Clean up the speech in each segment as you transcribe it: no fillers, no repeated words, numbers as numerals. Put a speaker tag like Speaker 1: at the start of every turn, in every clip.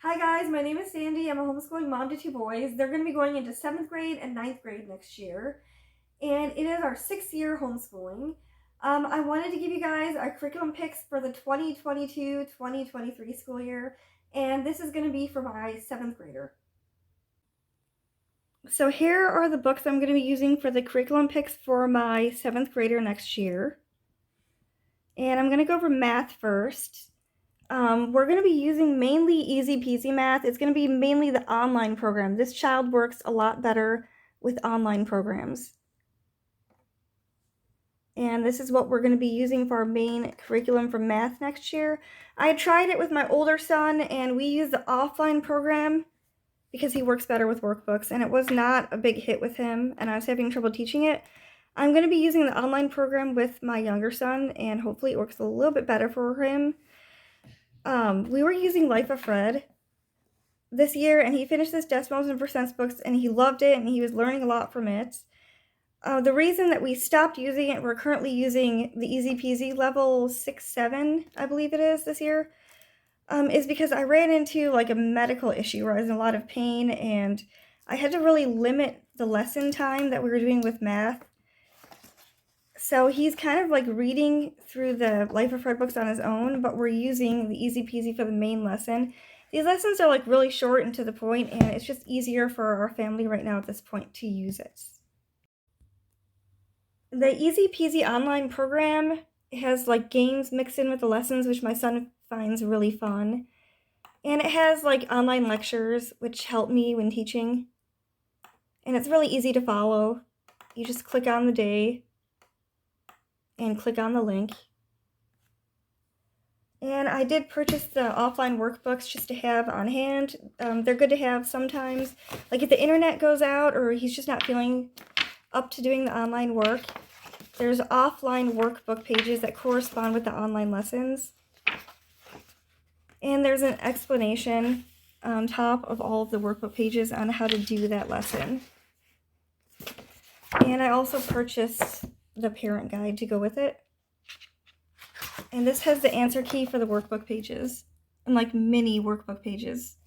Speaker 1: Hi guys, my name is Sandy. I'm a homeschooling mom to two boys. They're going to be going into 7th grade and 9th grade next year. And it is our 6th year homeschooling. I wanted to give you guys our curriculum picks for the 2022-2023 school year. And this is going to be for my 7th grader. So here are the books I'm going to be using for the curriculum picks for my 7th grader next year. And I'm going to go over math first. We're going to be using mainly Easy Peasy Math. It's going to be mainly the online program. This child works a lot better with online programs. And this is what we're going to be using for our main curriculum for math next year. I tried it with my older son, and we used the offline program because he works better with workbooks, and it was not a big hit with him, and I was having trouble teaching it. I'm going to be using the online program with my younger son, and hopefully it works a little bit better for him. We were using Life of Fred this year, and he finished this decimals and percents books, and he loved it, and he was learning a lot from it. The reason that we stopped using it, we're currently using the Easy Peasy level 6-7, I believe it is this year, is because I ran into like a medical issue where I was in a lot of pain, and I had to really limit the lesson time that we were doing with math. So he's kind of like reading through the Life of Fred books on his own, but we're using the Easy Peasy for the main lesson. These lessons are like really short and to the point, and it's just easier for our family right now at this point to use it. The Easy Peasy online program has like games mixed in with the lessons, which my son finds really fun. And it has like online lectures, which help me when teaching. And it's really easy to follow. You just click on the day and click on the link. And I did purchase the offline workbooks just to have on hand. They're good to have sometimes. Like if the internet goes out or he's just not feeling up to doing the online work, there's offline workbook pages that correspond with the online lessons. And there's an explanation on top of all of the workbook pages on how to do that lesson. And I also purchased the parent guide to go with it. And this has the answer key for the workbook pages, and like mini workbook pages.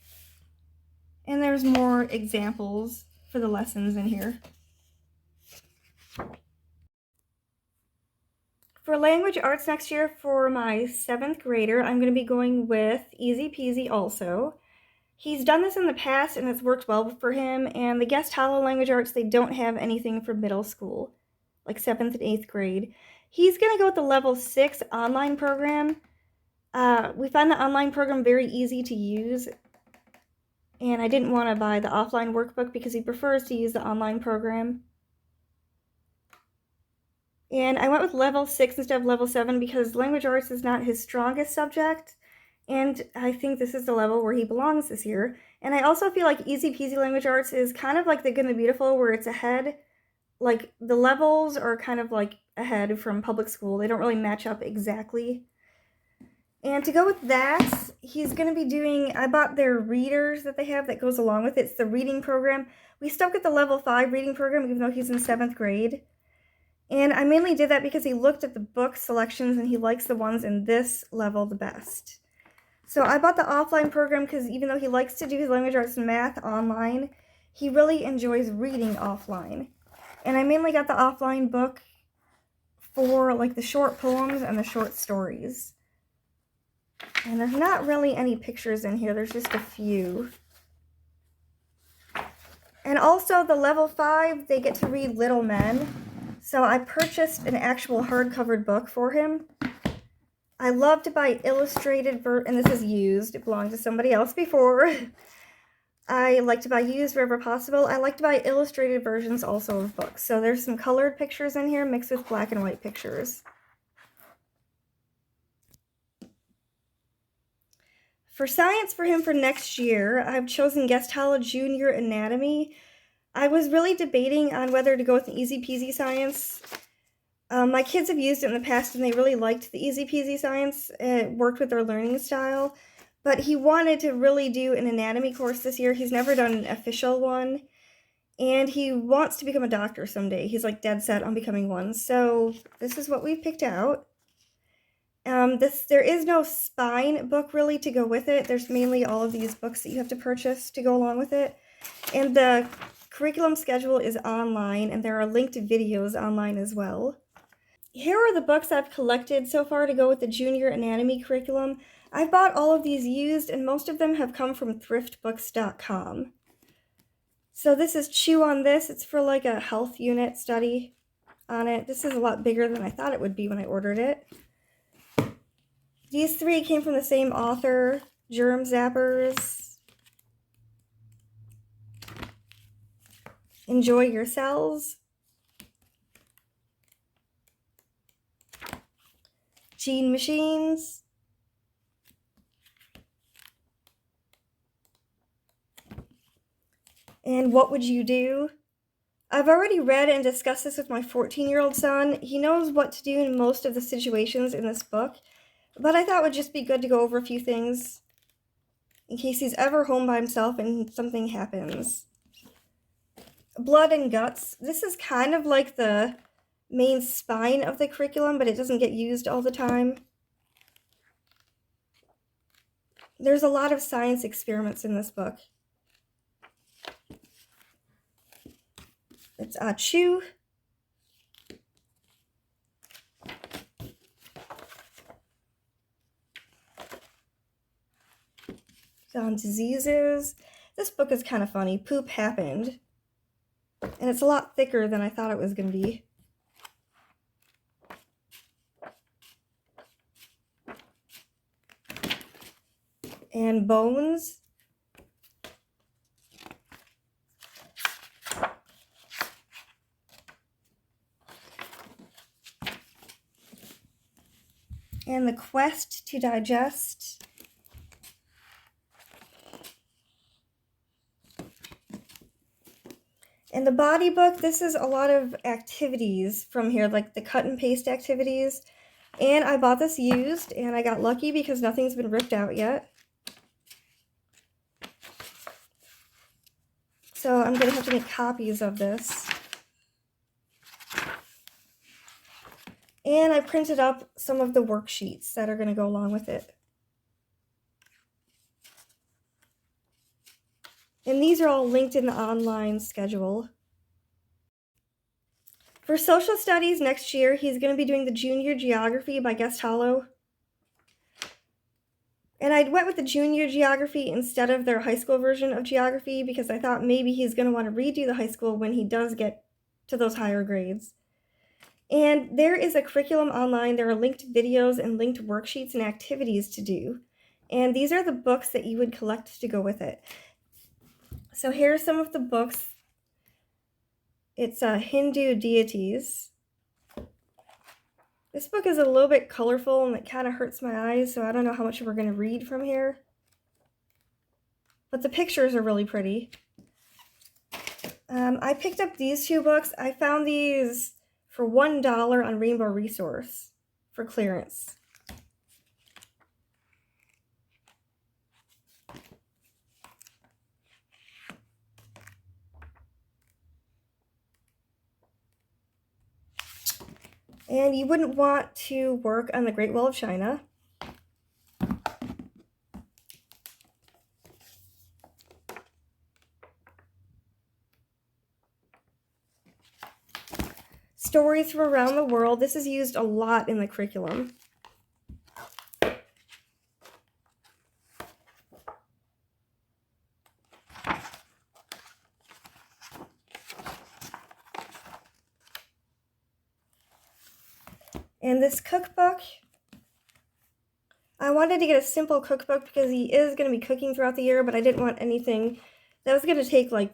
Speaker 1: And there's more examples for the lessons in here. For language arts next year for my 7th grader, I'm going to be going with Easy Peasy also. He's done this in the past and it's worked well for him, and the Guest Hollow language arts, they don't have anything for middle school, like 7th and 8th grade. He's going to go with the level 6 online program. We find the online program very easy to use, and I didn't want to buy the offline workbook because he prefers to use the online program. And I went with level 6 instead of level 7 because language arts is not his strongest subject, and I think this is the level where he belongs this year. And I also feel like Easy Peasy language arts is kind of like the Good and the Beautiful, where it's ahead. Like the levels are kind of like ahead from public school. They don't really match up exactly. And to go with that, he's going to be doing, I bought their readers that they have that goes along with it. It's the reading program. We stuck with the level 5 reading program even though he's in 7th grade. And I mainly did that because he looked at the book selections and he likes the ones in this level the best. So I bought the offline program because even though he likes to do his language arts and math online, he really enjoys reading offline. And I mainly got the offline book for like the short poems and the short stories. And there's not really any pictures in here, there's just a few. And also the level 5, they get to read Little Men. So I purchased an actual hardcover book for him. I love to buy illustrated, and this is used. It belonged to somebody else before. I like to buy used wherever possible. I like to buy illustrated versions also of books. So there's some colored pictures in here mixed with black and white pictures. For science for him for next year, I've chosen Guest Hollow Junior Anatomy. I was really debating on whether to go with the Easy Peasy Science. My kids have used it in the past and they really liked the Easy Peasy Science. It worked with their learning style. But he wanted to really do an anatomy course this year. He's never done an official one. And he wants to become a doctor someday. He's like dead set on becoming one. So this is what we picked out. There is no spine book really to go with it. There's mainly all of these books that you have to purchase to go along with it. And the curriculum schedule is online, and there are linked videos online as well. Here are the books I've collected so far to go with the junior anatomy curriculum. I've bought all of these used, and most of them have come from thriftbooks.com. So this is Chew on This. It's for like a health unit study on it. This is a lot bigger than I thought it would be when I ordered it. These three came from the same author, Germ Zappers, Enjoy Your Cells, Gene Machines, and What Would You Do? I've already read and discussed this with my 14-year-old son. He knows what to do in most of the situations in this book, but I thought it would just be good to go over a few things in case he's ever home by himself and something happens. Blood and Guts. This is kind of like the main spine of the curriculum, but it doesn't get used all the time. There's a lot of science experiments in this book. It's Chew. On diseases. This book is kind of funny. Poop Happened. And it's a lot thicker than I thought it was going to be. And Bones. And The Quest to Digest. And the body book, this is a lot of activities from here, like the cut and paste activities. And I bought this used, and I got lucky because nothing's been ripped out yet. So I'm going to have to make copies of this. And I printed up some of the worksheets that are going to go along with it. And these are all linked in the online schedule. For social studies next year, he's going to be doing the Junior Geography by Guest Hollow. And I went with the Junior Geography instead of their high school version of geography because I thought maybe he's going to want to redo the high school when he does get to those higher grades. And there is a curriculum online. There are linked videos and linked worksheets and activities to do. And these are the books that you would collect to go with it. So here are some of the books. It's Hindu Deities. This book is a little bit colorful and it kind of hurts my eyes, so I don't know how much we're going to read from here. But the pictures are really pretty. I picked up these two books. I found these for $1 on Rainbow Resource for clearance. And you wouldn't want to work on the Great Wall of China. Stories from around the world. This is used a lot in the curriculum. And this cookbook, I wanted to get a simple cookbook because he is going to be cooking throughout the year, but I didn't want anything that was going to take like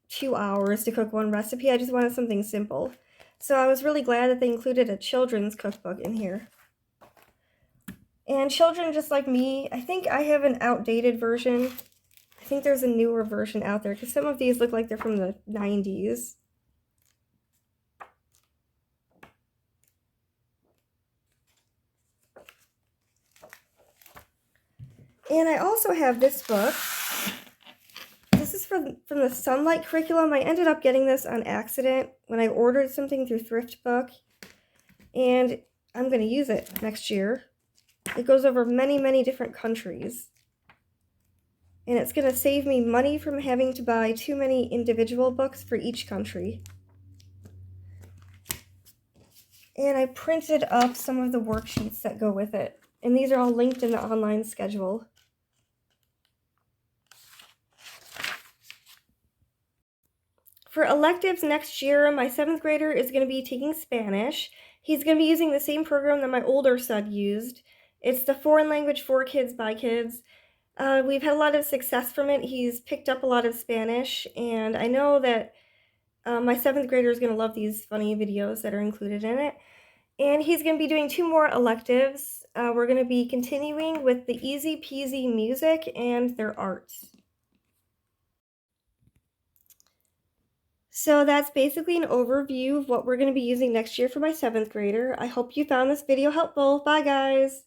Speaker 1: 2 hours to cook one recipe. I just wanted something simple. So I was really glad that they included a children's cookbook in here. And children just like me, I think I have an outdated version. I think there's a newer version out there because some of these look like they're from the 90s. And I also have this book. This is from the Sunlight curriculum. I ended up getting this on accident when I ordered something through Thrift Book. And I'm going to use it next year. It goes over many, many different countries. And it's going to save me money from having to buy too many individual books for each country. And I printed up some of the worksheets that go with it. And these are all linked in the online schedule. For electives next year, my 7th grader is going to be taking Spanish. He's going to be using the same program that my older son used. It's the Foreign Language for Kids by Kids. We've had a lot of success from it. He's picked up a lot of Spanish, and I know that my 7th grader is going to love these funny videos that are included in it. And he's going to be doing 2 more electives. We're going to be continuing with the Easy Peasy music and their arts. So that's basically an overview of what we're going to be using next year for my 7th grader. I hope you found this video helpful. Bye, guys!